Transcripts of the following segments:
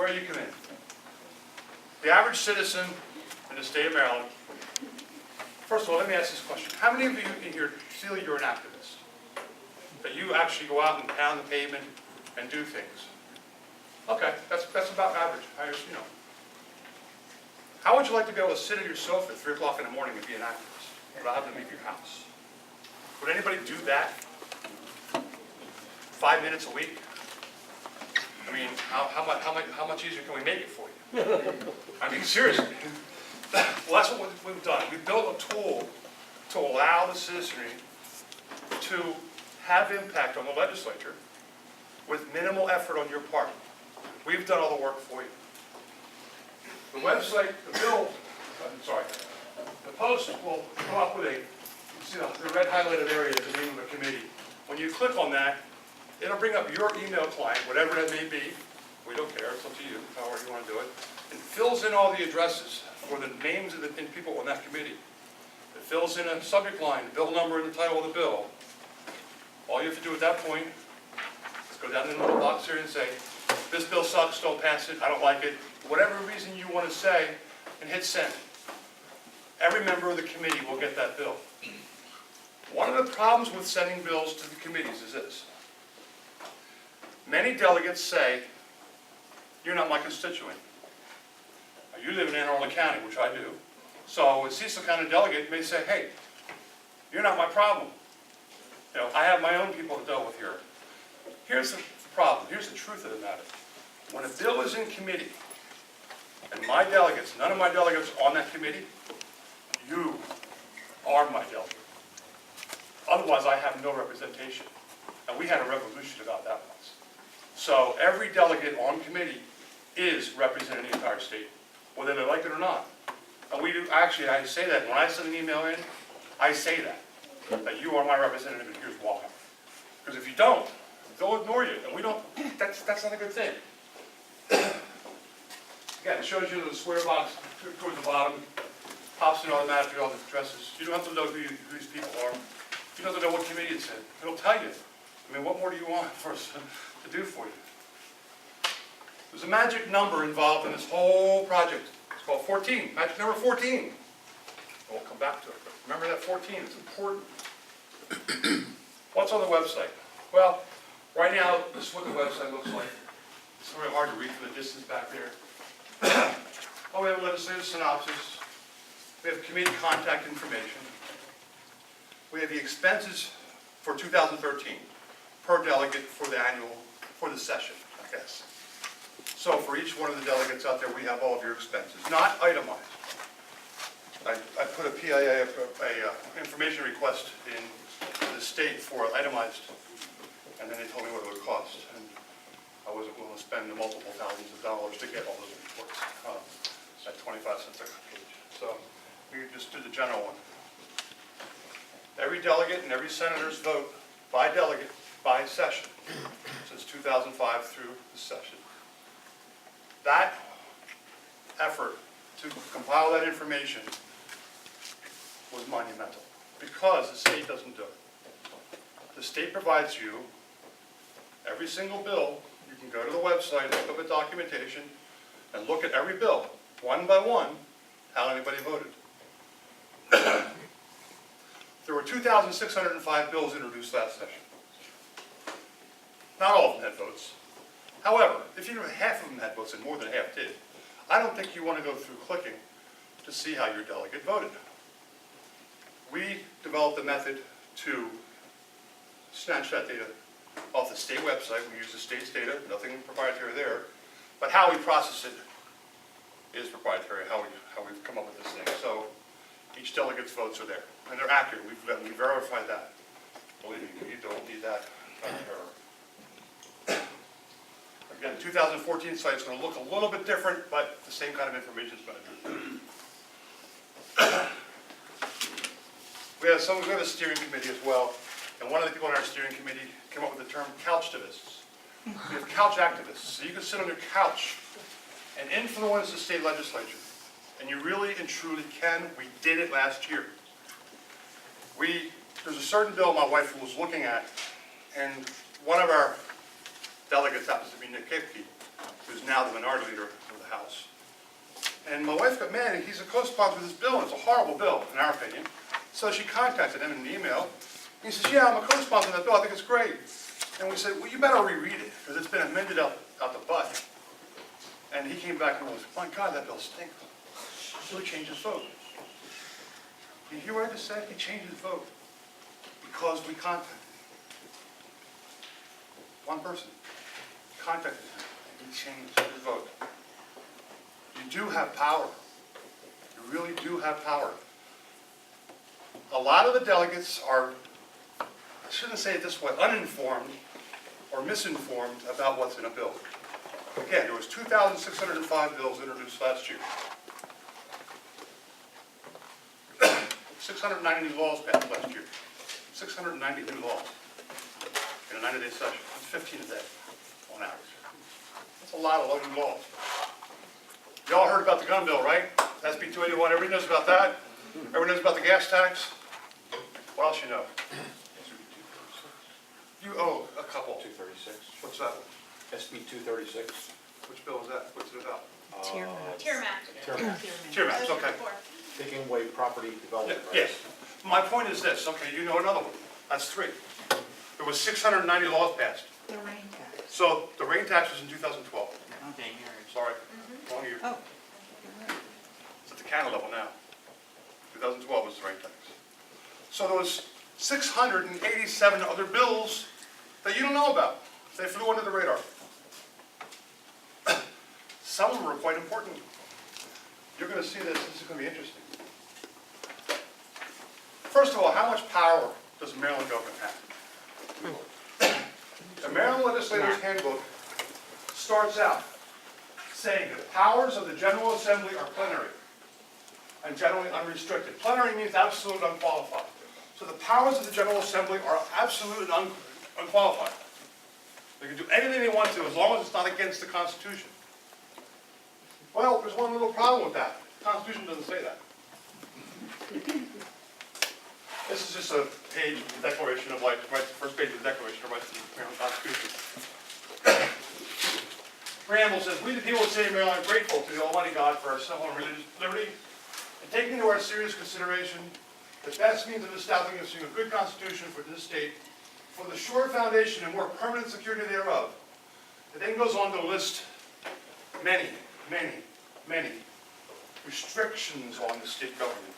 where you come in. The average citizen in the state of Maryland, first of all, let me ask this question. How many of you in here feel you're an activist? That you actually go out and pound the pavement and do things? Okay, that's about average. How would you like to be able to sit at your sofa at 3 o'clock in the morning and be an activist without having to leave your house? Would anybody do that 5 minutes a week? I mean, how much easier can we make it for you? I mean, seriously. Well, that's what we've done. We've built a tool to allow the citizenry to have impact on the legislature with minimal effort on your part. We've done all the work for you. The website, the post will come up with you see the red highlighted area is the name of the committee. When you click on that, it'll bring up your email client, whatever that may be. We don't care, it's up to you, however you want to do it. It fills in all the addresses for the names of the people on that committee. It fills in a subject line, the bill number and the title of the bill. All you have to do at that point is go down in the little box here and say, this bill sucks, don't pass it, I don't like it. Whatever reason you want to say, and hit send. Every member of the committee will get that bill. One of the problems with sending bills to the committees is this. Many delegates say, you're not my constituent. You live in Anne Arundel County, which I do. So a Cecil County delegate may say, hey, you're not my problem. I have my own people to deal with here. Here's the problem. Here's the truth of the matter. When a bill is in committee, and my delegates, none of my delegates on that committee, you are my delegate. Otherwise, I have no representation. And we had a revolution about that once. So every delegate on committee is representing the entire state, whether they like it or not. And we do, actually, I say that. When I send an email in, I say that you are my representative and here's why. Because if you don't, they'll ignore you. And we don't, that's not a good thing. Again, it shows you the square box towards the bottom, pops in automatically all the addresses. You don't have to know who these people are. You don't have to know what committee it's in. It'll tell you. I mean, what more do you want for us to do for you? There's a magic number involved in this whole project. It's called 14, magic number 14. We'll come back to it, but remember that 14, it's important. What's on the website? Well, right now, this is what the website looks like. It's really hard to read from the distance back there. Oh, we have a legislative synopsis. We have committee contact information. We have the expenses for 2013 per delegate for the session, I guess. So for each one of the delegates out there, we have all of your expenses, not itemized. I put a PIA, information request in the state for itemized, and then they told me what it would cost. And I wasn't willing to spend the multiple thousands of dollars to get all those reports at 25 cents a page. So we just did the general one. Every delegate and every senator's vote by delegate by session since 2005 through the session. That effort to compile that information was monumental because the state doesn't do it. The state provides you every single bill. You can go to the website, look up the documentation, and look at every bill, one by one, how anybody voted. There were 2,605 bills introduced last session. Not all of them had votes. However, if you know half of them had votes and more than half did, I don't think you want to go through clicking to see how your delegate voted. We developed a method to snatch that data off the state website. We use the state's data, nothing proprietary there, but how we process it is proprietary, how we've come up with this thing. So each delegate's votes are there, and they're accurate. We verified that. Believe me, you don't need that kind of error. Again, the 2014 site is going to look a little bit different, but the same kind of information is going to do. We have a steering committee as well, and one of the people on our steering committee came up with the term couchtivists. We have couch activists, so you can sit on your couch and influence the state legislature. And you really and truly can. We did it last year. There's a certain bill my wife was looking at, and one of our delegates happens to be Nick Kipke. who's now the minority leader of the House. And my wife got mad, and he's a co-sponsor of this bill, and it's a horrible bill, in our opinion. So she contacted him in an email. He says, yeah, I'm a co-sponsor of that bill, I think it's great. And we said, well, you better reread it, because it's been amended out the butt. And he came back and was, my God, that bill stinks. So he changed his vote. You hear what I just said? He changed his vote because we contacted him. One person contacted him, and he changed his vote. You do have power. You really do have power. A lot of the delegates are, I shouldn't say it this way, uninformed or misinformed about what's in a bill. Again, there was 2,605 bills introduced last year. 690 new laws passed last year. 690 new laws in a 90-day session. That's 15 a day on average. That's a lot of new laws. Y'all heard about the gun bill, right? SB 281, everybody knows about that. Everybody knows about the gas tax. What else you know? You owe a couple. 236. What's that? SB 236. Which bill is that? What's it about? Tier map. Tier maps, okay. Taking away property development Yes. rights. My point is this, okay, you know another one. That's 3. There was 690 laws passed. The rain tax. So the rain tax was in 2012. Okay, Sorry, wrong year. Oh. It's at the county level now. 2012 was the rain tax. So there was 687 other bills that you don't know about. They flew under the radar. Some of them were quite important. You're going to see this. This is going to be interesting. First of all, how much power does the Maryland government have? The Maryland Legislator's Handbook starts out saying the powers of the General Assembly are plenary and generally unrestricted. Plenary means absolute and unqualified. So the powers of the General Assembly are absolute and unqualified. They can do anything they want to as long as it's not against the Constitution. Well, there's one little problem with that. The Constitution doesn't say that. This is just a page of the Declaration of Rights, first page of the Declaration of Rights of the Maryland Constitution. Preamble says, we the people of the state of Maryland are grateful to the Almighty God for our civil and religious liberty, and taking into our serious consideration the best means of establishing a good constitution for this state, for the sure foundation and more permanent security thereof. It then goes on to list many restrictions on the state government.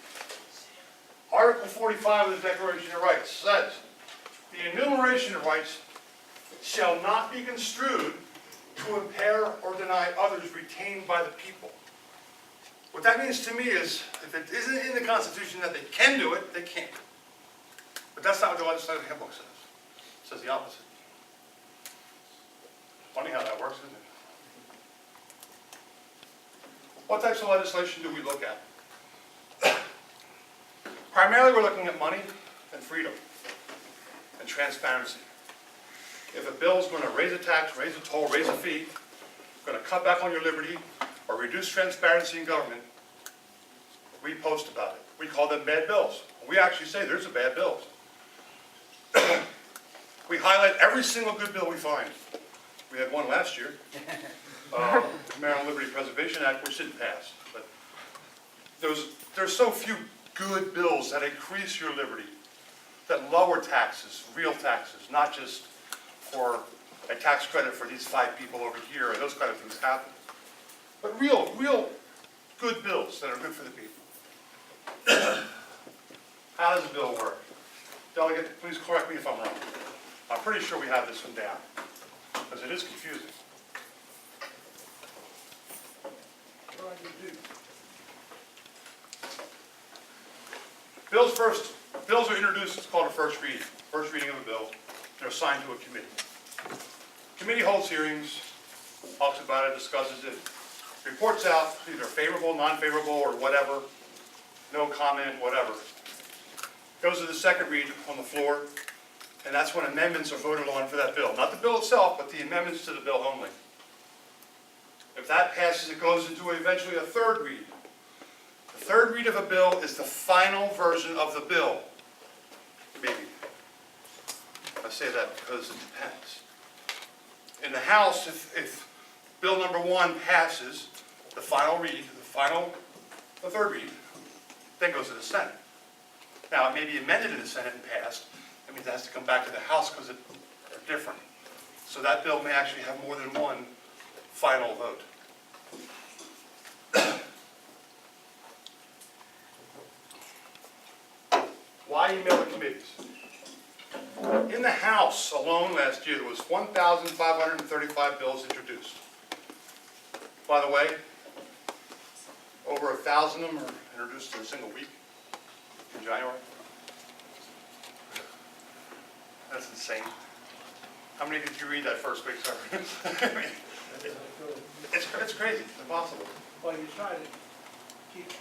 Article 45 of the Declaration of Rights says, the enumeration of rights shall not be construed to impair or deny others retained by the people. What that means to me is, if it isn't in the Constitution that they can do it, they can't. But that's not what the legislative handbook says. It says the opposite. Funny how that works, isn't it? What types of legislation do we look at? Primarily, we're looking at money and freedom and transparency. If a bill is going to raise a tax, raise a toll, raise a fee, going to cut back on your liberty, or reduce transparency in government, we post about it. We call them bad bills. We actually say there's a bad bills. We highlight every single good bill we find. We had one last year, Maryland Liberty Preservation Act, which didn't pass. But there's so few good bills that increase your liberty, that lower taxes, real taxes, not just for a tax credit for these 5 people over here, and those kind of things happen. But real good bills that are good for the people. How does a bill work? Delegate, please correct me if I'm wrong. I'm pretty sure we have this one down, because it is confusing. What do I do? Bills are introduced, it's called a first reading. First reading of a bill. They're assigned to a committee. Committee holds hearings, talks about it, discusses it, reports out, either favorable, non-favorable, or whatever, no comment, whatever. Goes to the second read on the floor, and that's when amendments are voted on for that bill. Not the bill itself, but the amendments to the bill only. If that passes, it goes into eventually a third read. The third read of a bill is the final version of the bill. Maybe. I say that because it depends. In the House, if bill number 1 passes the final read, the third read, then goes to the Senate. Now, it may be amended in the Senate and passed. That means it has to come back to the House because they're different. So that bill may actually have more than one final vote. Why email the committees? In the House alone last year, there was 1,535 bills introduced. By the way, over 1,000 of them are introduced in a single week in January. That's insane. How many did you read that first week, sir? I mean, it's crazy. It's impossible. Well, you try to keep it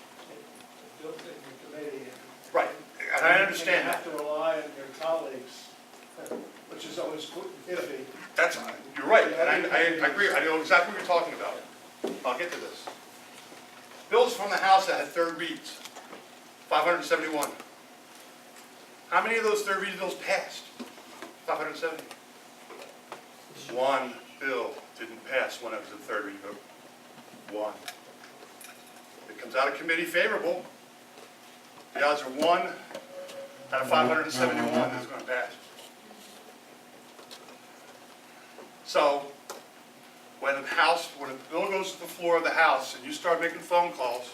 built in your committee. Right, and I understand You that. have to rely on your colleagues, which is always iffy. That's, you're right, and I agree. I know exactly what you're talking about. I'll get to this. Bills from the House that had third reads, 571. How many of those third read bills passed? 570. One bill didn't pass when it was a third read vote. One. If it comes out of committee favorable, the odds are 1 out of 571 that's going to pass. So, when a bill goes to the floor of the House and you start making phone calls,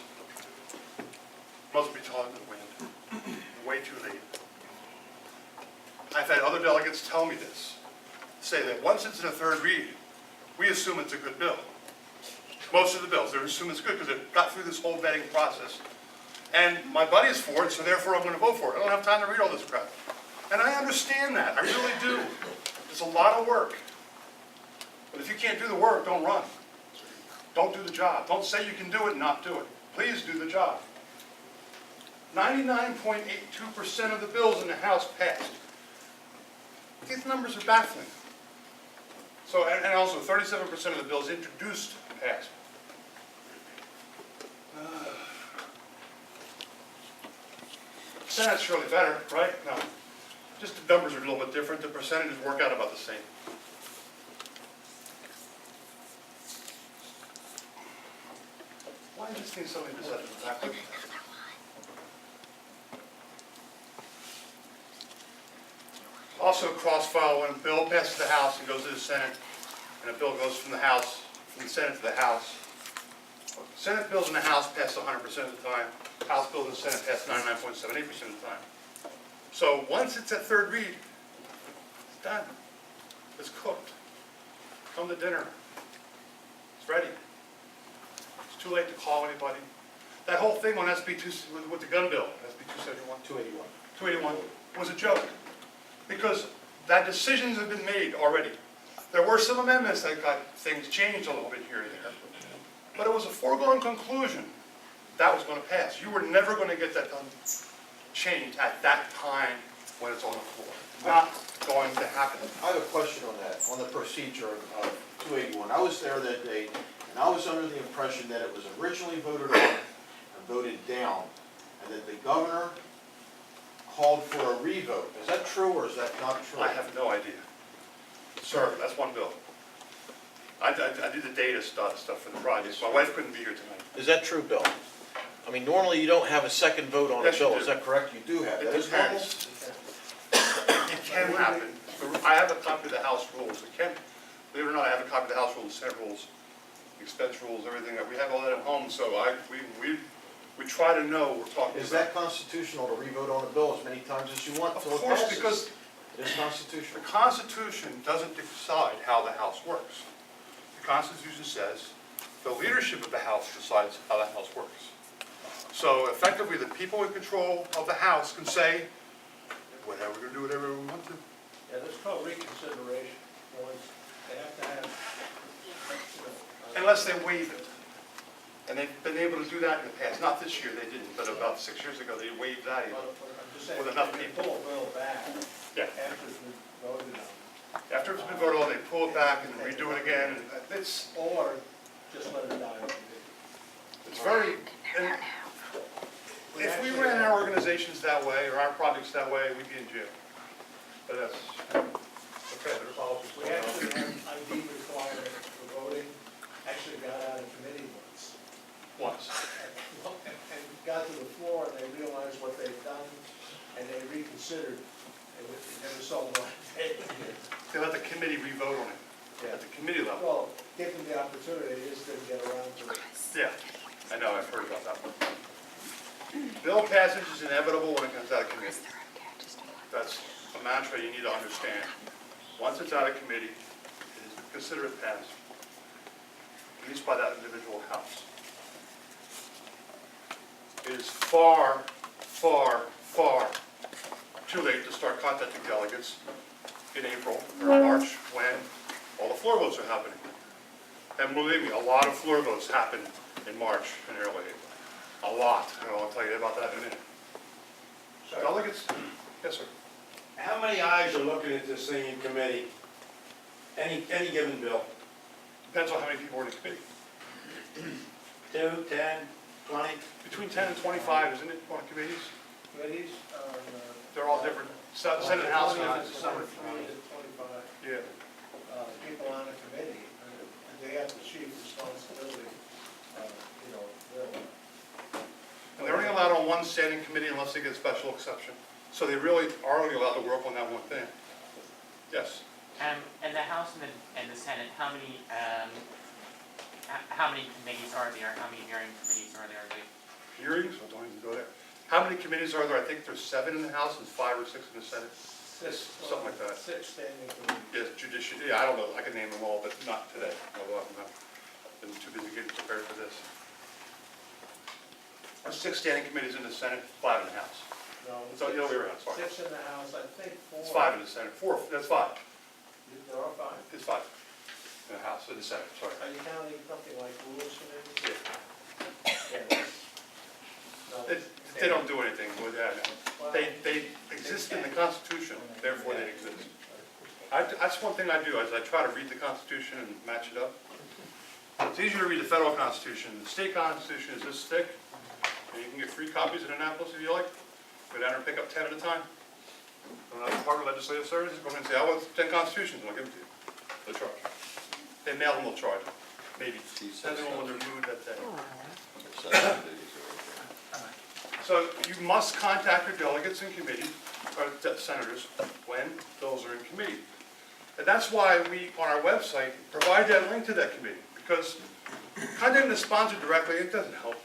most be talking to the wind. Way too late. I've had other delegates tell me this, say that once it's in a third read, we assume it's a good bill. Most of the bills, they assume it's good because it got through this whole vetting process. And my buddy is for it, so therefore I'm going to vote for it. I don't have time to read all this crap. And I understand that, I really do. It's a lot of work. But if you can't do the work, don't run. Don't do the job. Don't say you can do it and not do it. Please do the job. 99.82% of the bills in the House passed. These numbers are baffling. So, and also 37% of the bills introduced passed. Senate's surely better, right? No. Just the numbers are a little bit different. The percentages work out about the same. Why is this thing suddenly decided to back? Also cross-file when a bill passes the House and goes to the Senate, and a bill goes from the House, from the Senate to the House. Senate bills in the House pass 100% of the time. House bills in the Senate pass 99.78% of the time. So once it's at third read, it's done. It's cooked. Come to dinner. It's ready. It's too late to call anybody. That whole thing on SB2, with the gun bill, SB 271, 281, was a joke. Because that decisions have been made already. There were some amendments that got things changed a little bit here and there. But it was a foregone conclusion that was going to pass. You were never going to get that done, changed at that time when it's on the floor. Not going to happen. I have a question on that, on the procedure of 281. I was there that day, and I was under the impression that it was originally voted on and voted down, and that the governor called for a revote. Is that true or is that not true? I have no idea. Sir, that's one bill. I did the data stuff for the project. My wife couldn't be here tonight. Is that true, Bill? I mean, normally you don't have a second vote on a Yes, you bill, do. is that correct? You do have, It that is normal? depends. It can happen. I have a copy of the House rules. It can, believe it or not, I have a copy of the House rules, Senate rules, expense rules, everything. We have all that at home, so we try to know what we're talking about. Is that constitutional to revote on a bill as many times as you want Of until it course, passes? because It is constitutional. the Constitution doesn't decide how the House works. The Constitution says the leadership of the House decides how the House works. So effectively, the people in control of the House can say, whatever, we're going to do whatever we want to. Yeah, that's called reconsideration. They have to have, Unless they waive it. And they've been able to do that in the past. Not this year, they didn't, but about 6 years ago, they waived that even. I'm just saying, With enough they people. pull a bill back Yeah. after it's been voted on. After it's been voted on, they pull it back and redo it again. And it's Or just let it die. very, and if we ran our organizations that way, or our projects that way, we'd be in jail. But that's, okay, there's all. We actually have ID requirement for voting actually got out of committee once. Once. And got to the floor and they realized what they'd done and they reconsidered. It never saw the light of day. They let the committee re-vote on it, at the committee level. Well, give them the opportunity, they just didn't get around to it. Yeah, I know, I've heard about that one. Bill passage is inevitable when it comes out of committee. That's a mantra you need to understand. Once it's out of committee, it is considered passed, at least by that individual house. It is far, far, far too late to start contacting delegates in April or March when all the floor votes are happening. And believe me, a lot of floor votes happen in March and early April. A lot, and I'll tell you about that in a minute. Sir, Delegates? Yes, sir. how many eyes are looking at this thing in committee? Any given bill? Depends on how many people are in the committee. 2, 10, 20? Between 10 and 25, isn't it, on committees? Committees, They're all different. Senate and House, different. 23 to 25 Yeah. people on a committee, and they have the chief responsibility, they'll. And they're only allowed on one standing committee unless they get a special exception. So they really are only allowed to work on that one thing. Yes. And the House and the Senate, how many committees are there? How many hearing committees are there? Hearings, I don't even go there. How many committees are there? I think there's 7 in the House and 5 or 6 in the Senate. Something like that. 6 standing committees. Yes, judiciary, yeah, I don't know, I can name them all, but not today. Although I'm not, been too busy getting prepared for this. There's 6 standing committees in the Senate, 5 in the House. No, So the other way around, sorry. 6 in the House, I think 4. It's 5 in the Senate, 4, that's 5. There are 5. It's 5 in the House, in the Senate, sorry. Are you counting something like rules committees? Yeah. Yeah. No, They don't do anything with that. They exist in the Constitution, therefore they exist. That's one thing I do, is I try to read the Constitution and match it up. It's easier to read the federal Constitution. The state Constitution is this thick, and you can get free copies in Annapolis if you like. Go down and pick up 10 at a time. And the Department of Legislative Services, go in and say, I want 10 Constitutions, and I'll give them to you. They'll charge. They mail them, they'll charge. Maybe, depending on their mood that day. So you must contact your delegates in committee, or senators, when bills are in committee. And that's why we, on our website, provide that link to that committee, because contacting the sponsor directly, it doesn't help.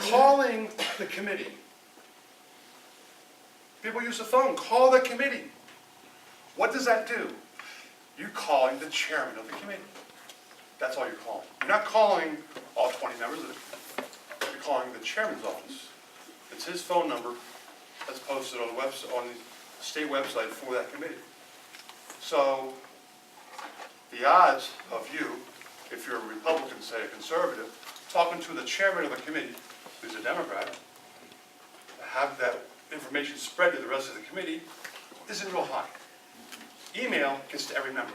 Calling the committee. People use the phone, call the committee. What does that do? You're calling the chairman of the committee. That's all you're calling. You're not calling all 20 members of it. You're calling the chairman's office. It's his phone number that's posted on the website, on the state website for that committee. So the odds of you, if you're a Republican, say a conservative, talking to the chairman of a committee, who's a Democrat, have that information spread to the rest of the committee, isn't real high. Email gets to every member.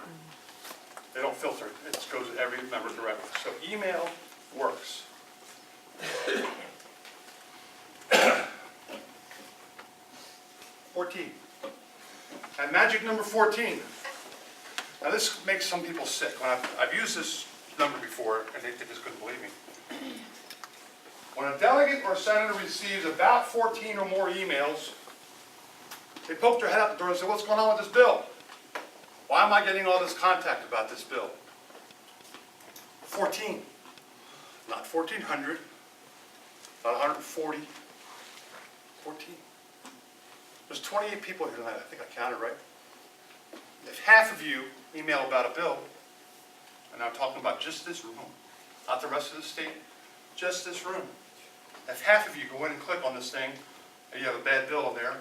They don't filter it. It goes to every member directly. So email works. 14. And magic number 14. Now this makes some people sick. When I've used this number before, and they just couldn't believe me. When a delegate or senator receives about 14 or more emails, they poke their head out the door and say, what's going on with this bill? Why am I getting all this contact about this bill? 14. Not 1,400. Not 140. 14. There's 28 people here tonight. I think I counted right. If half of you email about a bill, and I'm talking about just this room, not the rest of the state, just this room. If half of you go in and click on this thing, and you have a bad bill in there,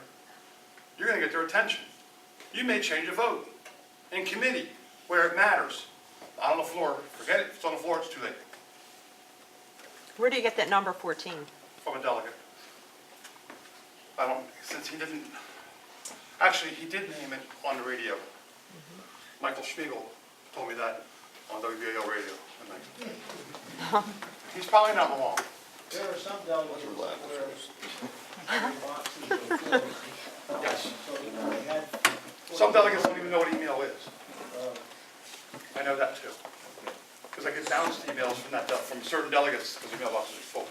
you're going to get their attention. You may change a vote in committee where it matters. Not on the floor. Forget it. If it's on the floor, it's too late. Where do you get that number 14? From a delegate. I don't, since he didn't, actually, he did name it on the radio. Michael Schmiegel told me that on WBAL radio. He's probably not wrong. There are some delegates where boxes are full. Yes. So they had. Some delegates don't even know what email is. Uh, I know that too. Because because I get bounced emails from certain delegates, because the mailboxes are full.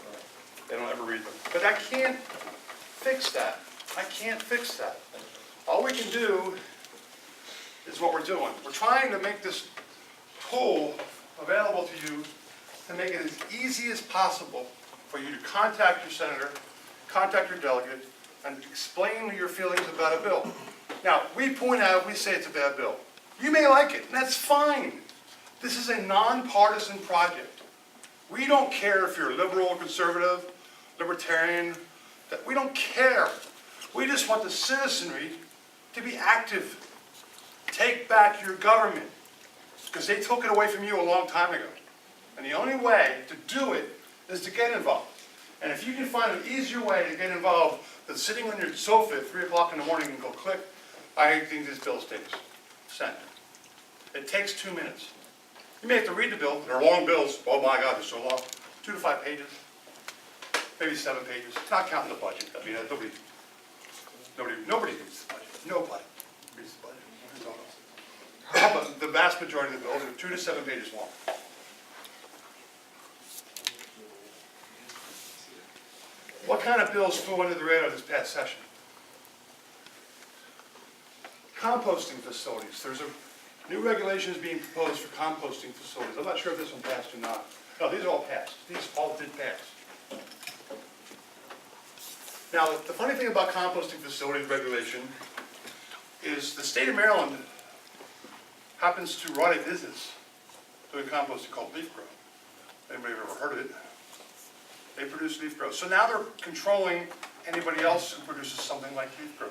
They don't ever read them. But I can't fix that. I can't fix that. All we can do is what we're doing. We're trying to make this tool available to you to make it as easy as possible for you to contact your senator, contact your delegate, and explain your feelings about a bill. Now, we point out, we say it's a bad bill. You may like it, and that's fine. This is a nonpartisan project. We don't care if you're liberal, conservative, libertarian, that we don't care. We just want the citizenry to be active. Take back your government, because they took it away from you a long time ago. And the only way to do it is to get involved. And if you can find an easier way to get involved than sitting on your sofa at 3 o'clock in the morning and go click, I think this bill stays sent. It takes 2 minutes. You may have to read the bill. They're long bills. Oh my God, they're so long. 2 to 5 pages, maybe 7 pages. Not counting the budget. I mean, nobody reads the budget. Nobody reads the budget. But the vast majority of the bills are 2 to 7 pages long. What kind of bills flew under the radar this past session? Composting facilities. There's a new regulations being proposed for composting facilities. I'm not sure if this one passed or not. No, these all passed. These all did pass. Now, the funny thing about composting facilities regulation is the state of Maryland happens to run a business doing composting called leaf grow. Anybody ever heard of it? They produce leaf grow. So now they're controlling anybody else who produces something like leaf grow.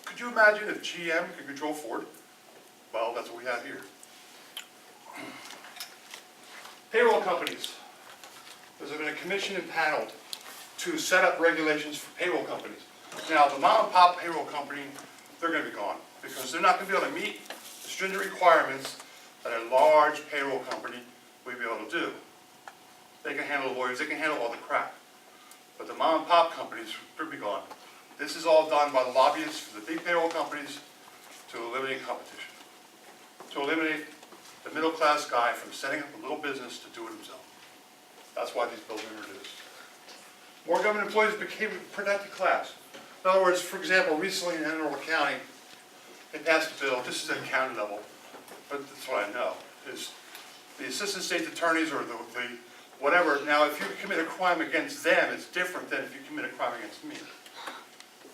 Could you imagine if GM could control Ford? Well, that's what we have here. Payroll companies. There's been a commission impaneled to set up regulations for payroll companies. Now, the mom and pop payroll company, they're going to be gone because they're not going to be able to meet the stringent requirements that a large payroll company would be able to do. They can handle lawyers, they can handle all the crap. But the mom and pop companies, they'll be gone. This is all done by the lobbyists for the big payroll companies to eliminate competition. To eliminate the middle class guy from setting up a little business to do it himself. That's why these bills were introduced. More government employees became a protected class. In other words, for example, recently in Anne Arundel County, they passed a bill, this is at county level, but that's what I know, is the assistant state attorneys or the whatever, now if you commit a crime against them, it's different than if you commit a crime against me.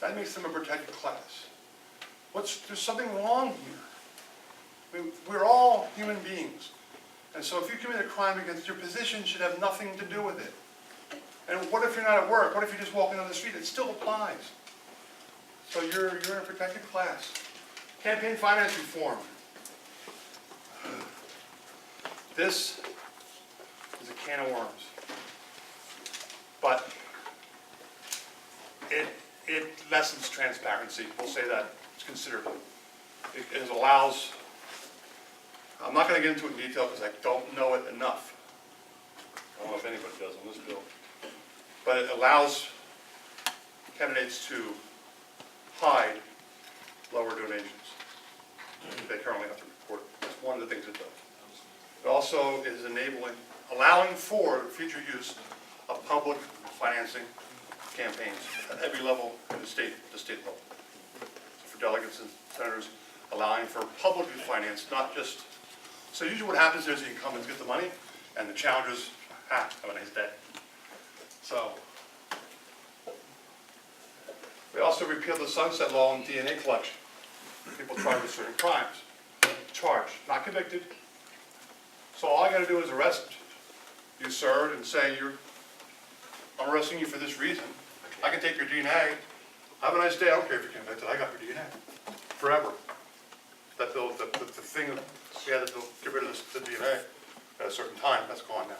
That makes them a protected class. There's something wrong here. We're all human beings. And so if you commit a crime against, your position should have nothing to do with it. And what if you're not at work? What if you're just walking on the street? It still applies. So you're in a protected class. Campaign finance reform. This is a can of worms. But it lessens transparency. We'll say that considerably. It allows, I'm not going to get into it in detail because I don't know it enough. I don't know if anybody does on this bill. But it allows candidates to hide lower donations that they currently have to report. That's one of the things it does. It also is allowing for future use of public financing campaigns at every level in the state level. So for delegates and senators, allowing for publicly financed, not just, so usually what happens is the incumbents get the money and the challengers, have a nice day. So, we also repealed the sunset law on DNA collection. People charged with certain crimes. Charged, not convicted. So all I gotta do is arrest you, sir, and say I'm arresting you for this reason. I can take your DNA. Have a nice day, I don't care if you're convicted, I got your DNA. Forever. That bill, the thing, we had to get rid of the DNA at a certain time, that's gone now.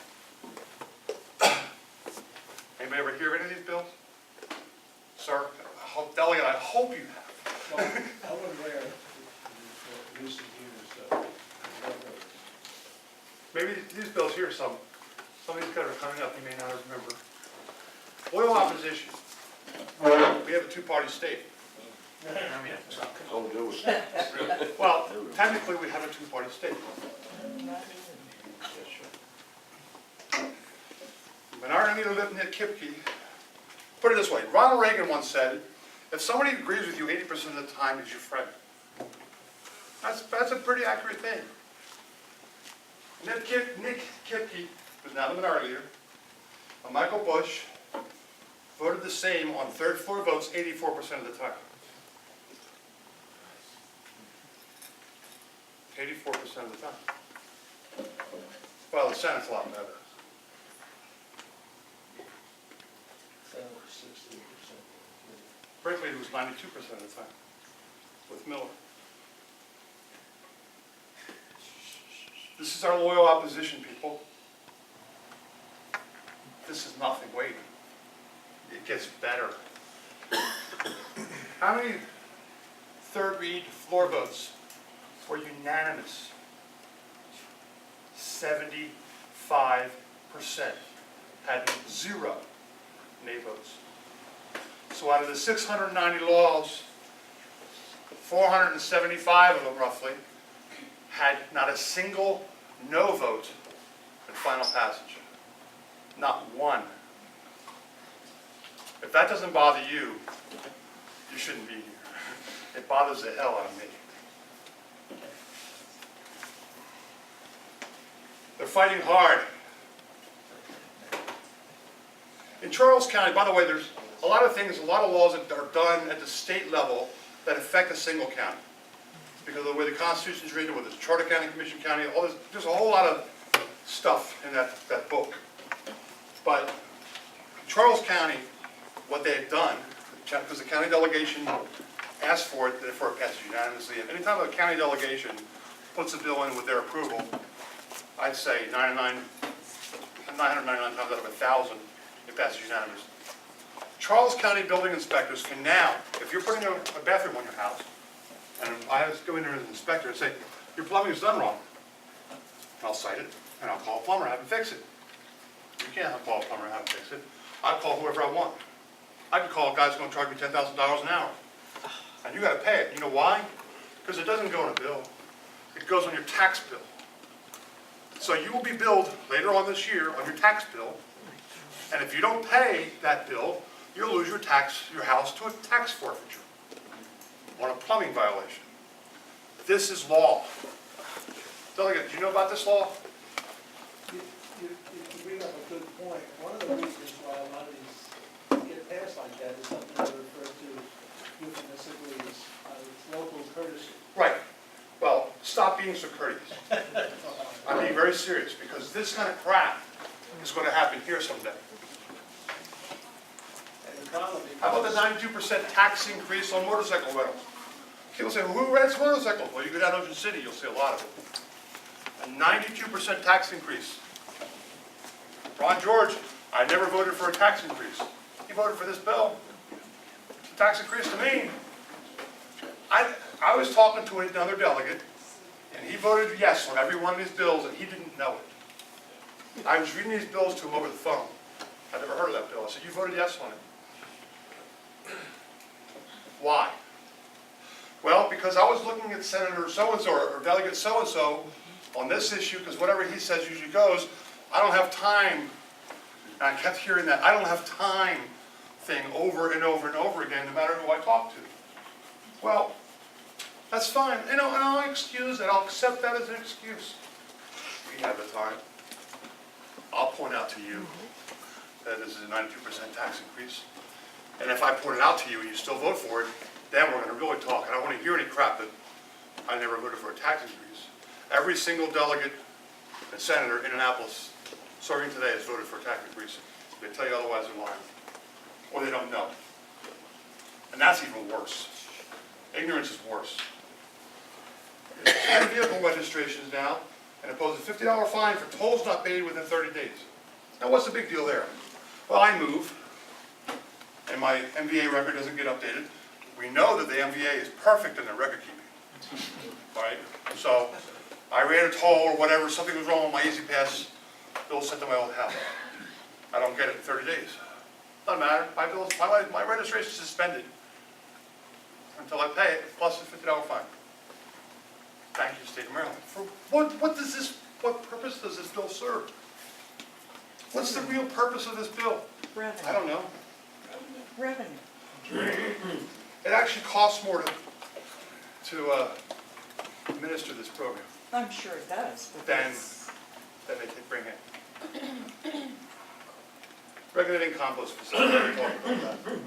Anybody ever hear of any of these bills? Sir, delegate, I hope you have. Well, I wasn't there in recent years, Maybe these bills here, some of these guys are coming up, you may not remember. Oil opposition. We have a two-party state. Don't do it. Well, technically, we have a two-party state. and our Anita Lipnit Kipke, put it this way, Ronald Reagan once said, if somebody agrees with you 80% of the time, he's your friend. That's a pretty accurate thing. Nick Kipke, who's now the minority leader, and Michael Bush voted the same on third floor votes 84% of the time. 84% of the time. Well, the Senate's a lot better. 60%. Frankly, it was 92% of the time with Miller. This is our loyal opposition, people. This is nothing, wait. It gets better. How many third read floor votes were unanimous? 75% had 0 nay votes. So out of the 690 laws, 475 of them roughly had not a single no vote in final passage. Not one. If that doesn't bother you, you shouldn't be here. It bothers the hell out of me. They're fighting hard. In Charles County, by the way, there's a lot of things, a lot of laws that are done at the state level that affect a single county. Because of the way the Constitution's written, whether it's Charter County, Commission County, all this, there's a whole lot of stuff in that book. But Charles County, what they had done, because the county delegation asked for it, therefore it passes unanimously. And anytime a county delegation puts a bill in with their approval, I'd say 999 times out of 1,000, it passes unanimously. Charles County building inspectors can now, if you're putting a bathroom on your house, and I have to go in there as an inspector and say, your plumbing is done wrong. I'll cite it, and I'll call a plumber, have him fix it. You can't call a plumber and have him fix it. I'll call whoever I want. I can call a guy who's going to charge me $10,000 an hour. And you got to pay it. You know why? Because it doesn't go in a bill. It goes on your tax bill. So you will be billed later on this year on your tax bill. And if you don't pay that bill, you'll lose your house to a tax forfeiture on a plumbing violation. This is law. Delegate, do you know about this law? You bring up a good point. One of the reasons why a lot of these get passed like that is something I refer to euphemistically as local courtesy. Right. Well, stop being so courteous. I'm being very serious because this kind of crap is going to happen here someday. And the problem How about the 92% tax increase on motorcycle rentals? People say, who rents motorcycles? Well, you go down to Ocean City, you'll see a lot of it. A 92% tax increase. Ron George, I never voted for a tax increase. He voted for this bill. It's a tax increase to me. I was talking to another delegate, and he voted yes on every one of these bills, and he didn't know it. I was reading these bills to him over the phone. I'd never heard of that bill. I said, you voted yes on it. Why? Well, because I was looking at Senator so-and-so or Delegate so-and-so on this issue, because whatever he says usually goes, I don't have time. And I kept hearing that, I don't have time thing over and over and over again, no matter who I talk to. Well, that's fine. You know, and I'll excuse it. I'll accept that as an excuse. We have the time. I'll point out to you that this is a 92% tax increase. And if I point it out to you and you still vote for it, then we're going to really talk. I don't want to hear any crap that I never voted for a tax increase. Every single delegate and senator in Annapolis serving today has voted for a tax increase. They tell you otherwise, they're lying. Or they don't know. And that's even worse. Ignorance is worse. Motor vehicle registrations now and impose a $50 fine for tolls not paid within 30 days. Now what's the big deal there? Well, I move, and my MVA record doesn't get updated. We know that the MVA is perfect in their record keeping, right? So I ran a toll or whatever, something was wrong with my Easy Pass, bill sent to my old house. I don't get it in 30 days. Doesn't matter, my registration is suspended until I pay it, plus a $50 fine. Thank you, State of Maryland. For what purpose does this bill serve? What's the real purpose of this bill? I Revenue. don't know. Revenue. It actually costs more to administer this program I'm sure it does, but than, that's, than they could bring in. Regulating compost facilities, we talked about that.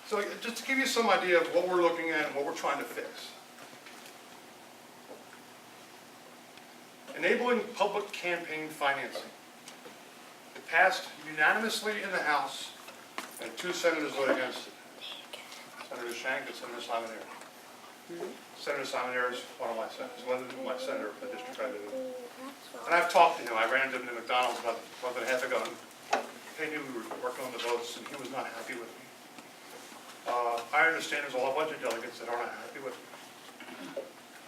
So just to give you some idea of what we're looking at and what we're trying to fix. Enabling public campaign financing. It passed unanimously in the House, and 2 senators voted against it. Senator Shank and Senator Simonero. Senator Simonero is one of my senator for the district I live in. And I've talked to him. I ran into him at McDonald's about a month and a half ago. And he knew we were working on the votes, and he was not happy with me. I understand there's a lot of budget delegates that are not happy with me.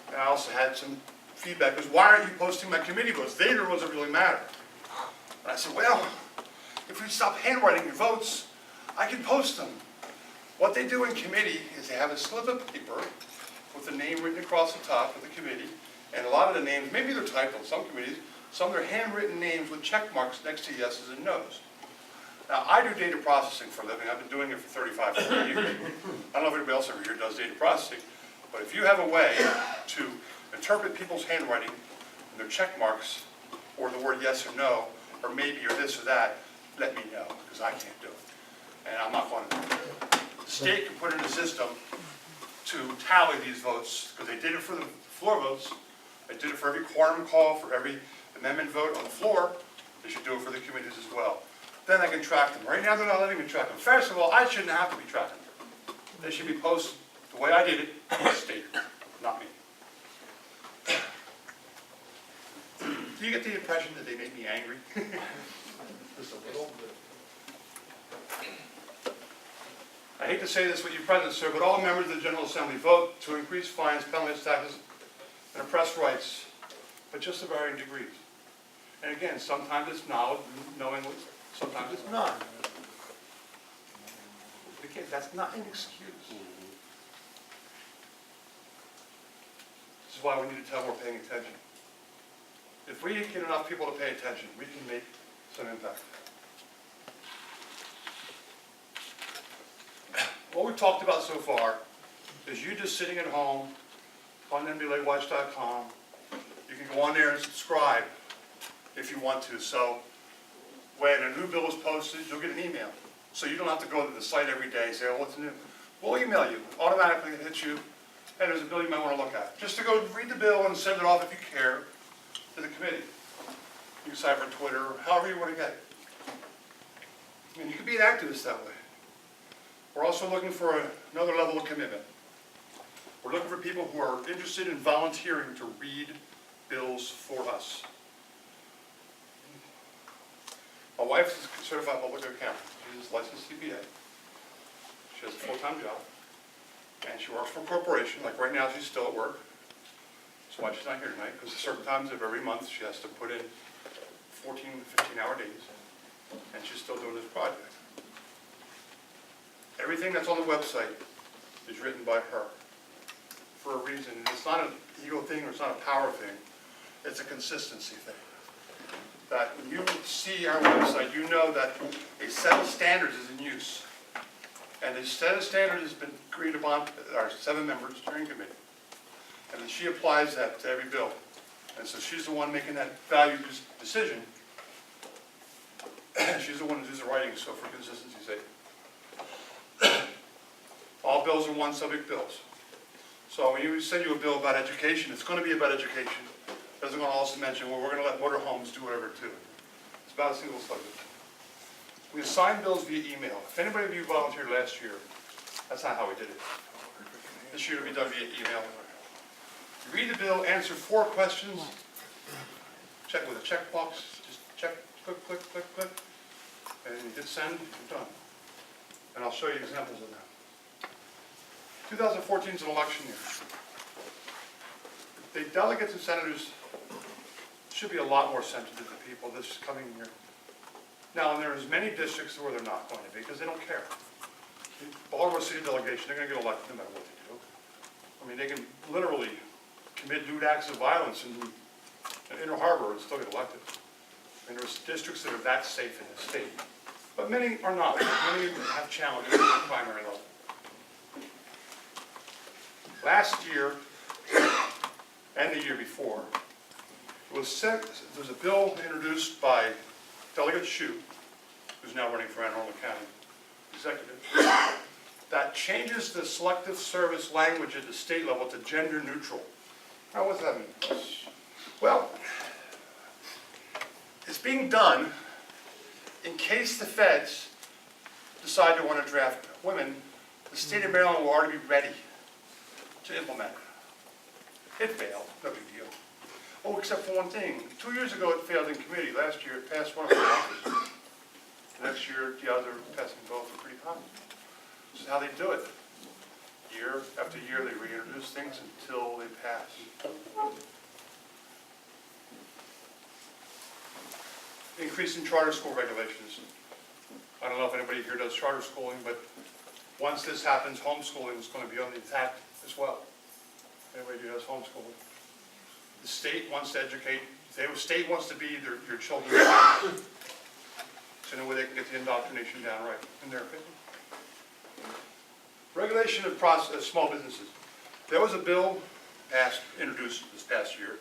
And I also had some feedback, was why aren't you posting my committee votes? They are the ones that really matter. And I said, well, if we stop handwriting your votes, I can post them. What they do in committee is they have a slip of paper with the name written across the top of the committee, and a lot of the names, maybe they're typed on some committees, some are handwritten names with check marks next to yeses and nos. Now, I do data processing for a living. I've been doing it for 35, 40 years. I don't know if anybody else over here does data processing, but if you have a way to interpret people's handwriting and their check marks, or the word yes or no, or maybe or this or that, let me know, because I can't do it. And I'm not going to do it. The state can put in a system to tally these votes, because they did it for the floor votes. They did it for every quorum call, for every amendment vote on the floor. They should do it for the committees as well. Then I can track them. Right now, they're not letting me track them. First of all, I shouldn't have to be tracking them. They should be posted the way I did it, the state, not me. Do you get the impression that they make me angry? Just a little bit. I hate to say this with you present, sir, but all members of the General Assembly vote to increase fines, penalties, taxes, and oppress rights, but just to varying degrees. And again, sometimes it's knowingly, sometimes it's not. Again, that's not an excuse. This is why we need to tell we're paying attention. If we get enough people to pay attention, we can make some impact. What we've talked about so far is you just sitting at home on NBLakeWatch.com. You can go on there and subscribe if you want to. So when a new bill is posted, you'll get an email. So you don't have to go to the site every day and say, oh, what's new? We'll email you. Automatically it hits you, and there's a bill you might want to look at. Just to go read the bill and send it off if you care to the committee. You can sign up for Twitter, however you want to get it. I mean, you can be an activist that way. We're also looking for another level of commitment. We're looking for people who are interested in volunteering to read bills for us. My wife is a certified public accountant. She's a licensed CPA. She has a full-time job. And she works for a corporation. Like right now, she's still at work. That's why she's not here tonight, because at certain times of every month, she has to put in 14 to 15-hour days. And she's still doing this project. Everything that's on the website is written by her for a reason. And it's not an ego thing or it's not a power thing. It's a consistency thing. That when you see our website, you know that a set of standards is in use. And the set of standards has been agreed upon by our 7-member steering committee. And then she applies that to every bill. And so she's the one making that value decision. She's the one who does the writing, so for consistency's sake. All bills are one subject bills. So when you send you a bill about education, it's going to be about education. It doesn't going to also mention, well, we're going to let motorhomes do whatever too. It's about a single subject. We assign bills via email. If anybody of you volunteered last year, that's not how we did it. This year it'll be done via email. You read the bill, answer 4 questions, check with a checkbox, just check, click, click, click, click, and you hit send, you're done. And I'll show you examples of that. 2014 is an election year. The delegates and senators should be a lot more sensitive to people this coming year. Now, and there's many districts where they're not going to be because they don't care. The Baltimore City delegation, they're going to get elected no matter what they do. I mean, they can literally commit lewd acts of violence in Inner Harbor and still get elected. And there's districts that are that safe in the state. But many are not. Many have challenges at the primary level. Last year, and the year before, there was a bill introduced by Delegate Shute, who's now running for Anne Arundel County Executive, that changes the selective service language at the state level to gender neutral. Now, what does that mean? Well, it's being done in case the feds decide to want to draft women. The state of Maryland will already be ready to implement it. It failed, no big deal. Oh, except for one thing. 2 years ago it failed in committee. Last year it passed one of the houses. Next year the other passing both are pretty common. This is how they do it. Year after year they reintroduce things until they pass. Increase in charter school regulations. I don't know if anybody here does charter schooling, but once this happens, homeschooling is going to be on the attack as well. Anybody who does homeschooling. The state wants to educate, the state wants to be your children's parents. So no way they can get the indoctrination down right, in their opinion. Regulation of small businesses. There was a bill introduced this past year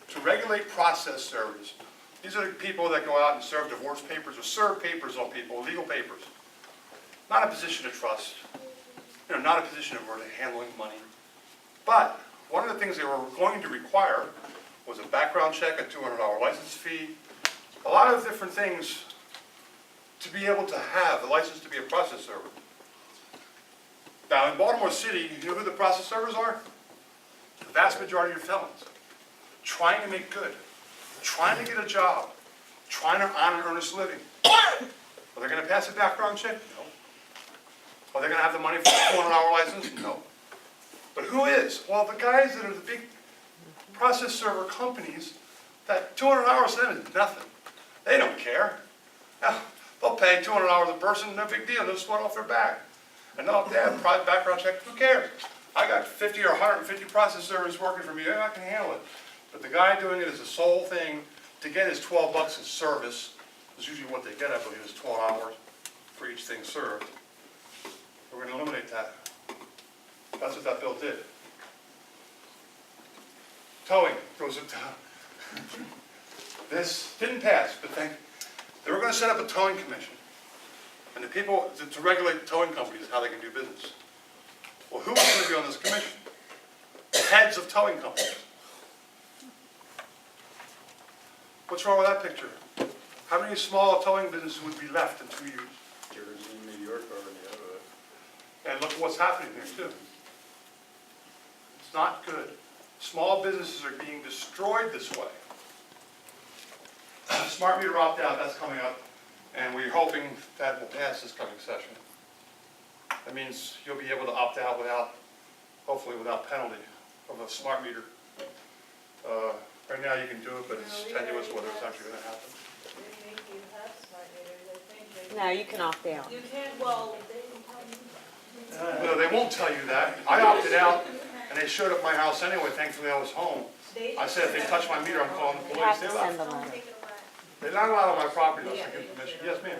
to regulate process servers. These are the people that go out and serve divorce papers or serve papers on people, legal papers. Not a position of trust, not a position of really handling money. But one of the things they were going to require was a background check, a $200 license fee, a lot of different things to be able to have the license to be a process server. Now in Baltimore City, you know who the process servers are? The vast majority are felons, trying to make good, trying to get a job, trying to earn an honest living. Are they going to pass a background check? No. Are they going to have the money for a $200 license? No. But who is? Well, the guys that are the big process server companies, that $200 to them is nothing. They don't care. They'll pay $200 a person, no big deal. They'll sweat off their back. And they'll have a private background check. Who cares? I got 50 or 150 process servers working for me. I can handle it. But the guy doing it as a sole thing to get his $12 as service, is usually what they get, I believe, is 12 hours for each thing served. We're going to eliminate that. That's what that bill did. Towing goes up down. This didn't pass, but they were going to set up a towing commission. And the people, to regulate the towing companies, how they can do business. Well, who was going to be on this commission? The heads of towing companies. What's wrong with that picture? How many small towing businesses would be left in 2 years? Jersey, New York already have it. And look at what's happening here too. It's not good. Small businesses are being destroyed this way. Smart meter opt-out, that's coming up, and we're hoping that will pass this coming session. That means you'll be able to opt out hopefully without penalty of a smart meter. Right now you can do it, but it's tenuous whether it's actually going to happen. No, you can opt out. You can, well, No, they won't tell you that. I opted out, and they showed up at my house anyway. Thankfully, I was home. I said, if they touch my meter, I'm calling the You police. have They to left. send a letter. They're not allowed on my property unless I get permission. Yes, ma'am.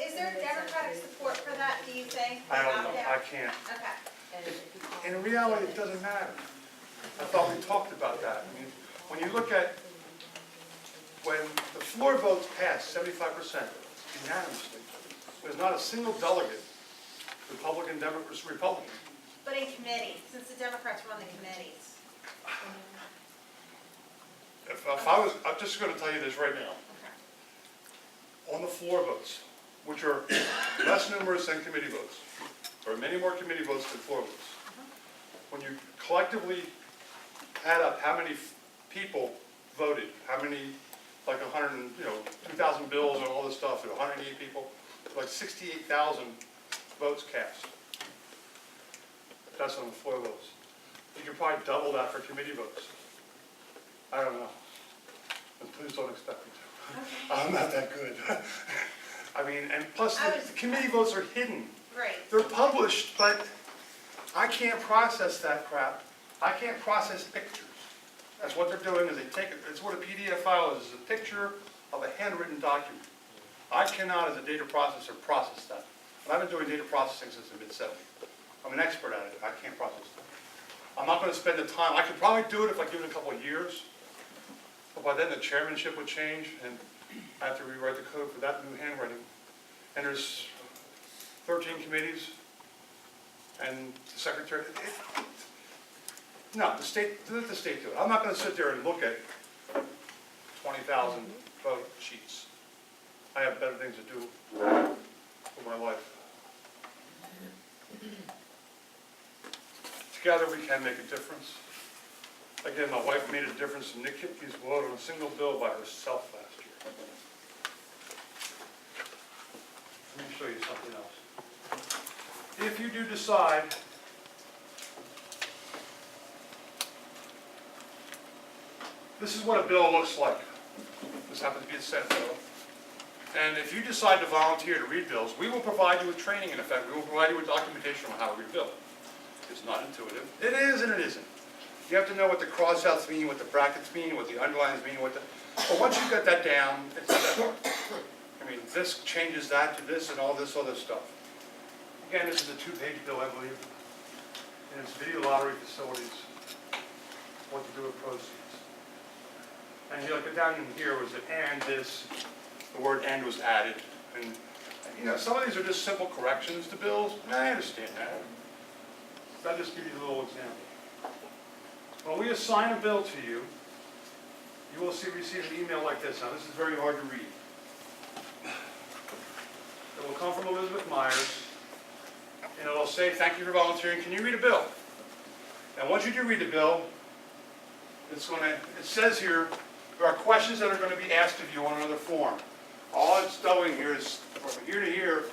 is there Democratic support for that, do you think? I don't know. I can't. Okay. In reality, it doesn't matter. I thought we talked about that. I mean, when you look at, when the floor votes passed 75% unanimously, there's not a single delegate, Republican, Democrat, Republican. But in committee, since the Democrats run the committees. If I was, I'm just going to tell you this right now. On the floor votes, which are less numerous than committee votes, there are many more committee votes than floor votes. When you collectively add up how many people voted, how many, like 2,000 bills and all this stuff, 108 people, like 68,000 votes cast. That's on the floor votes. You could probably double that for committee votes. I don't know. And please don't expect me to. I'm not that good. I mean, and plus the committee votes are hidden. Right. They're published, but I can't process that crap. I can't process pictures. That's what they're doing is they take it, it's what a PDF file is a picture of a handwritten document. I cannot, as a data processor, process that. And I've been doing data processing since the mid-'70s. I'm an expert at it. I can't process that. I'm not going to spend the time. I could probably do it if I give it a couple of years. But by then, the chairmanship would change, and I have to rewrite the code for that new handwriting. And there's 13 committees, and the secretary. No, the state, let the state do it. I'm not going to sit there and look at 20,000 vote sheets. I have better things to do with my life. Together we can make a difference. Again, my wife made a difference in Nick Kipke's vote on a single bill by herself last year. Let me show you something else. If you do decide this is what a bill looks like. This happens to be a Senate bill. And if you decide to volunteer to read bills, we will provide you with training, in effect. We will provide you with documentation on how to read a bill. It's not intuitive. It is and it isn't. You have to know what the crossouts mean, what the brackets mean, what the underlines mean, but once you've got that down, it's not that hard. I mean, this changes that to this and all this other stuff. Again, this is a 2-page bill, I believe. And it's video lottery facilities, what to do with proceeds. And you look at down in here was an and this, the word and was added. And you know, some of these are just simple corrections to bills, and I understand that. I'll just give you a little example. When we assign a bill to you, you will receive an email like this. Now this is very hard to read. It will come from Elizabeth Myers, and it'll say, thank you for volunteering, can you read a bill? And once you do read the bill, it says here, there are questions that are going to be asked of you on another form. All it's doing here is, from here to here,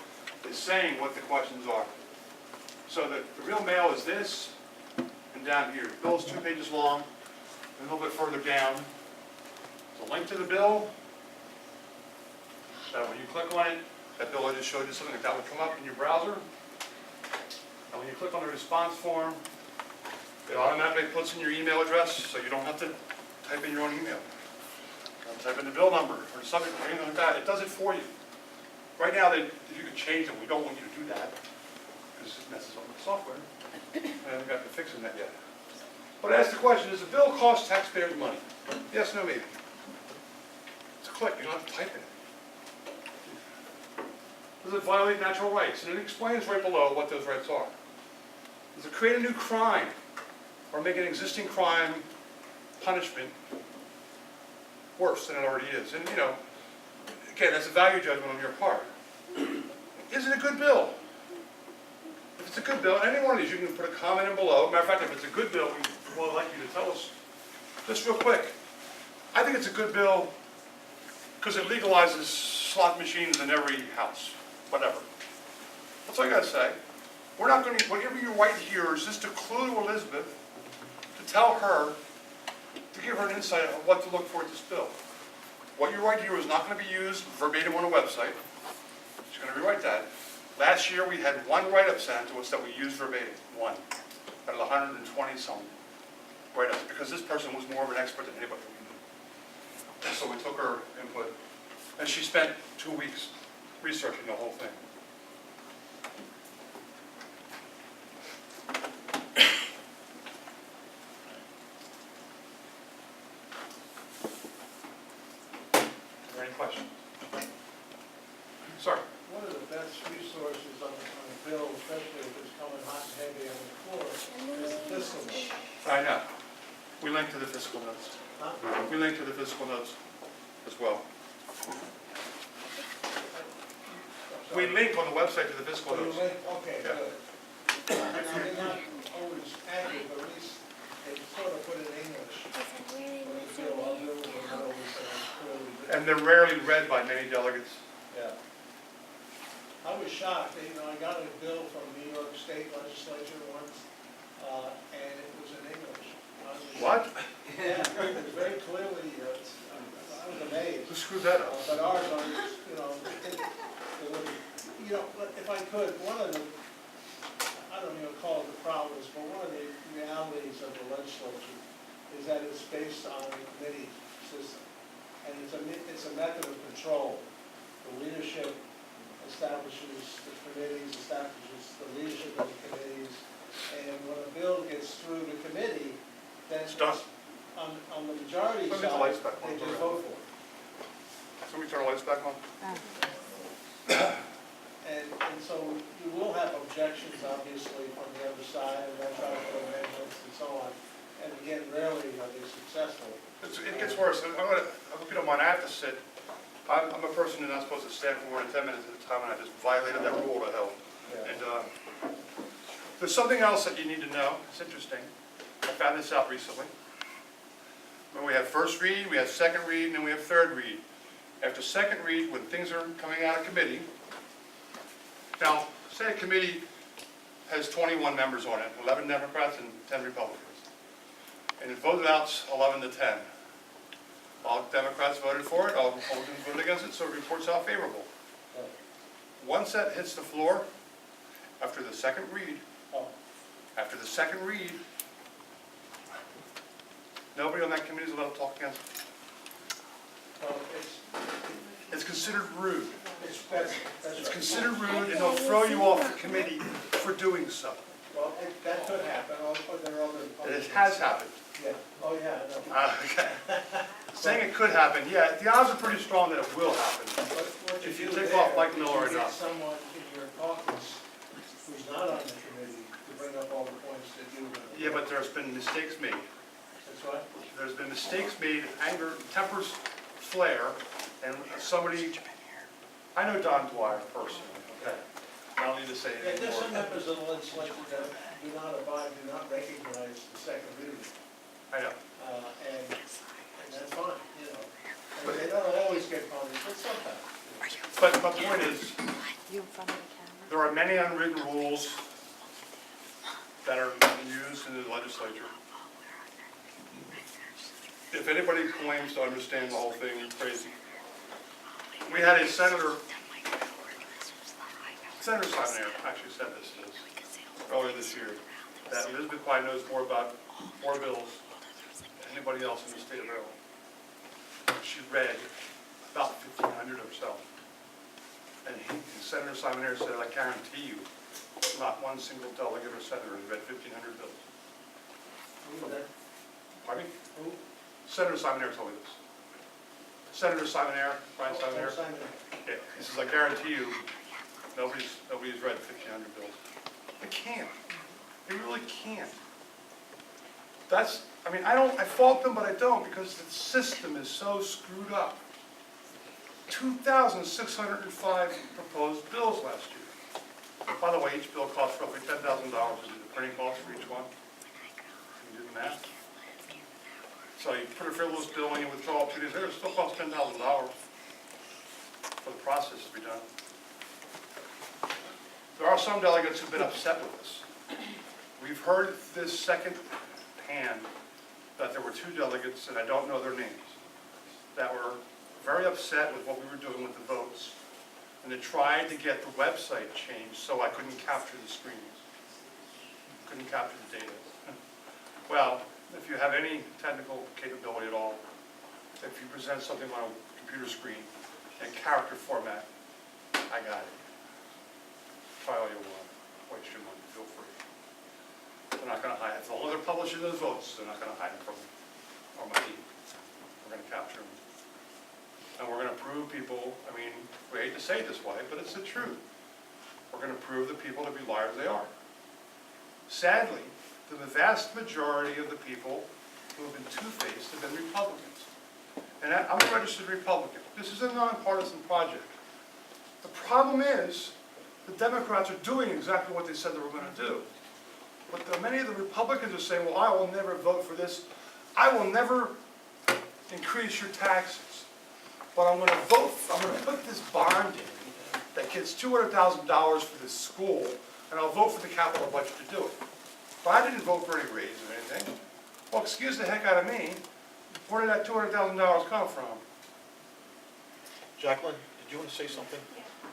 is saying what the questions are. So the real mail is this, and down here. The bill is 2 pages long, and a little bit further down. There's a link to the bill. That when you click on it, that bill I just showed you, something like that would come up in your browser. And when you click on the response form, it automatically puts in your email address, so you don't have to type in your own email. Type in the bill number or something, or anything like that. It does it for you. Right now, if you could change it, we don't want you to do that because it messes up the software. I haven't got to fixing that yet. But ask the question, does the bill cost taxpayers money? Yes, no, maybe. It's a click. You don't have to type in it. Does it violate natural rights? And it explains right below what those rights are. Does it create a new crime or make an existing crime punishment worse than it already is? And, you know, again, that's a value judgment on your part. Is it a good bill? If it's a good bill, any one of these, you can put a comment in below. Matter of fact, if it's a good bill, we would like you to tell us, just real quick. I think it's a good bill because it legalizes slot machines in every house, whatever. That's all you got to say. We're not going to, whatever you write here is just a clue to Elizabeth to tell her, to give her an insight of what to look for in this bill. What you write here is not going to be used verbatim on a website. She's going to rewrite that. Last year we had one write-up sent to us that we used verbatim, one, out of 120-some write-ups, because this person was more of an expert than anybody we knew. So we took her input, and she spent 2 weeks researching the whole thing. Are there any questions? Sir? One of the best resources on a bill, especially if it's coming hot and heavy on the floor, is the fiscal note. I know. We link to the fiscal notes. Huh? We link to the fiscal notes as well. We link on the website to the fiscal Oh, you notes. link? Okay, Yeah. good. Now, they're not always accurate, but at least they sort of put it in English. The bill, I'll do it, but not always clearly written. And they're rarely read by many delegates. Yeah. I was shocked, you know, I got a bill from New York State Legislature once, and it was in English. What? Yeah, it was very clearly, I was amazed. Who screwed that up? But ours, you know, it was, you know, if I could, one of the, I don't even call it the problems, but one of the realities of the legislature is that it's based on a committee system. And it's a method of control. The leadership establishes the committees, establishes the leadership of the committees, and when a bill gets through the committee, then It's done. on the majority Let me get the lights side, back on. they just vote for it. Somebody turn the lights back on? And so you will have objections, obviously, from the other side, and they'll try to put amendments and so on. And again, rarely are they successful. It gets worse. I hope you don't mind, I have to sit. I'm a person who's not supposed to stand for more than 10 minutes at a time, and I just violated that rule to hell. And there's something else that you need to know. It's interesting. I found this out recently. When we have first read, we have second read, and then we have third read. After second read, when things are coming out of committee, now, say a committee has 21 members on it, 11 Democrats and 10 Republicans. And it voted out 11 to 10. All Democrats voted for it, all Republicans voted against it, so it reports out favorable. Once that hits the floor, after the second read, nobody on that committee is allowed to talk against it. Well, It's considered rude. that's It's right. considered rude, and they'll throw you off the committee for doing so. Well, that could happen, or there are other. It has happened. Yeah, oh, yeah, no. Okay. Saying it could happen, yeah, the odds are pretty strong that it will happen. What If you do take there off Mike is Miller you get enough. someone in your caucus who's not on the committee to bring up all the points that you. Yeah, but there's been mistakes made. That's right. There's been mistakes made, anger, tempers flare, and somebody, I know Don Dwyer personally, okay? I don't need to say Yeah, it there's some anymore. members of the legislature that do not recognize the second reading. I know. And that's fine, you know. And they don't always get punished, but sometimes. But my point is, You in front of the camera? there are many unwritten rules that are used in the legislature. If anybody claims to understand the whole thing, you're crazy. We had a Senator Simon actually said this to us earlier this year, that Elizabeth probably knows more about more bills than anybody else in the state of Maryland. She read about 1,500 or so. And Senator Simon said, I guarantee you, not one single delegate or senator has read 1,500 bills. Who's that? Pardon me? Who? Senator Simon told me this. Senator Simon Brian Simon Simon. yeah, he says, I guarantee you, nobody's read 1,500 bills. They can't. They really can't. I fault them, but I don't, because the system is so screwed up. 2,605 proposed bills last year. By the way, each bill costs roughly $10,000. Is it the printing cost for each one? You did the math. So you put a frivolous bill and you withdraw it 2 days later, it still costs $10,000 for the process to be done. There are some delegates who've been upset with us. We've heard this second hand that there were 2 delegates, and I don't know their names, that were very upset with what we were doing with the votes. And they tried to get the website changed so I couldn't capture the screens. Couldn't capture the data. Well, if you have any technical capability at all, if you present something on a computer screen in character format, I got it. Try all you want. Waste your money. Feel free. They're not going to hide it. As long as they're publishing those votes, they're not going to hide them from me or my team. We're going to capture them. And we're going to prove people, we hate to say it this way, but it's the truth. We're going to prove the people to be liars they are. Sadly, the vast majority of the people who have been two-faced have been Republicans. And I'm a registered Republican. This is a nonpartisan project. The problem is, the Democrats are doing exactly what they said they were going to do. But many of the Republicans are saying, well, I will never vote for this. I will never increase your taxes. But I'm going to put this bond in that gets $200,000 for this school, and I'll vote for the capital budget to do it. But I didn't vote for any raise or anything. Well, excuse the heck out of me. Where did that $200,000 come from? Jacqueline, did you want to say something?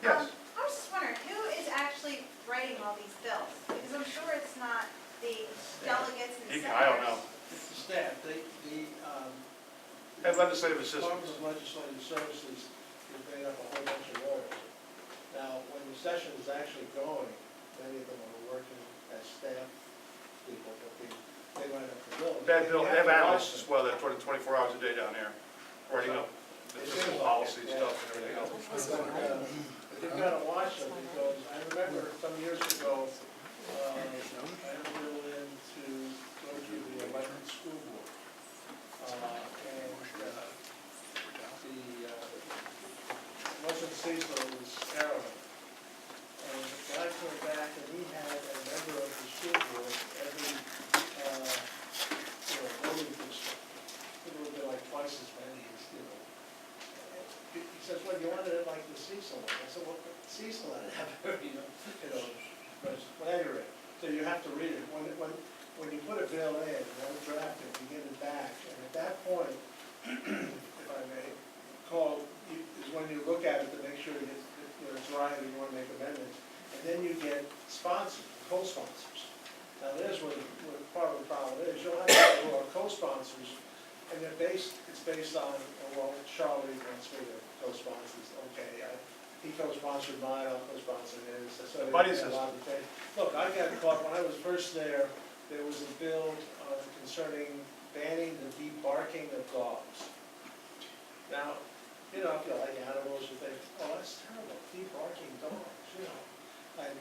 Yes. I was just wondering, who is actually writing all these bills? Because I'm sure it's not the delegates and senators. I don't know. It's the staff, They have legislative Department assistants. of Legislative Services is made up a whole bunch of lawyers. Now, when the session is actually going, many of them are working as staff people, but they write up the bills. They have to watch analysts as them. well, that are 24 hours a day down there, writing up the fiscal policy stuff and everything else. But you've got to watch them, because I remember some years ago, I had a bill in to go to the elected school board. It wasn't Cecil, it was Carolyn. And the guy came back and he had a member of the school board every, voting district. It would be like twice as many as, He says, well, you wanted it like the Cecil one. I said, well, Cecil had but at any rate, so you have to read it. When you put a bill in, you have to draft it, you get it back, and at that point, if I may, is when you look at it to make sure it's right and you want to make amendments, and then you get sponsors, co-sponsors. Now, there's what part of the problem is. You'll have people who are co-sponsors, and it's based on, well, Charlie wants me to co-sponsor, okay, he co-sponsored mine, I'll co-sponsor his, so. Buddy there's a system. lot of things. Look, I got caught, when I was first there was a bill concerning banning the debarking of dogs. Now, if you like animals, you think, oh, that's terrible, debarking dogs, and